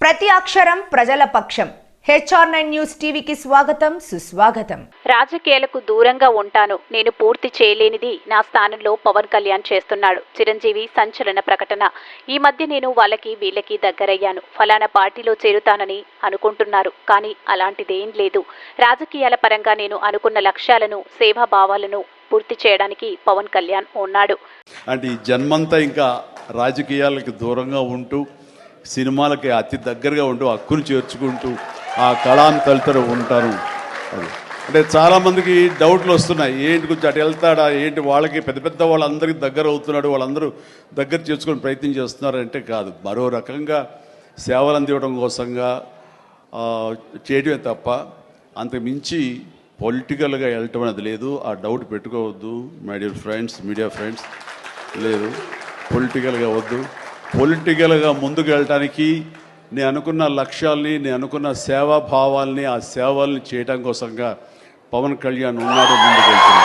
ప్రతి అక్షరం ప్రజల పక్షం. HR9 న్యూస్ టీవీకి స్వాగతం, సుస్వాగతం. రాజకీయాలకు దూరంగా ఉంటాను, నేను పూర్తి చేయలేనిది నా స్థానంలో పవన్ కళ్యాణ్ చేస్తున్నాడు. చిరంజీవి సంచలన ప్రకటన. ఈ మధ్య నేను వాళ్ళకి వీళ్ళకి దగ్గరయ్యాను, ఫలానా పార్టీలో చేరుతానని అనుకుంటున్నారు, కానీ అలాంటిదేం లేదు. రాజకీయాల పరంగా నేను అనుకున్న లక్ష్యాలను, సేవాభావాలను పూర్తి చేయడానికి పవన్ కళ్యాణ్ ఉన్నాడు. అంటే ఈ జన్మంతా ఇంకా రాజకీయాలకు దూరంగా ఉంటూ, సినిమాలకి అతి దగ్గరగా ఉంటూ, హక్కును చేర్చుకుంటూ ఆ కళాన్ని తలుతూ ఉంటారు. అది అంటే చాలామందికి డౌట్లు వస్తున్నాయి, ఏంటి కొంచెం అటు వెళ్తాడా ఏంటి, వాళ్ళకి పెద్ద పెద్ద వాళ్ళందరికీ దగ్గర అవుతున్నాడు, వాళ్ళందరూ దగ్గర చేసుకుని ప్రయత్నం చేస్తున్నారు అంటే కాదు, మరో రకంగా సేవలు అందివ్వడం కోసంగా చేయడమే తప్ప అంతకు మించి పొలిటికల్గా వెళ్ళటం అనేది లేదు. ఆ డౌట్ పెట్టుకోవద్దు my dear friends, media friends. లేదు, పొలిటికల్గా వద్దు. పొలిటికల్గా ముందుకు వెళ్ళటానికి నేను అనుకున్న లక్ష్యాల్ని, నేను అనుకున్న సేవాభావాల్ని, ఆ సేవల్ని చేయడం కోసంగా పవన్ కళ్యాణ్ ఉన్నాడు, ముందుకు వెళ్తున్నాడు.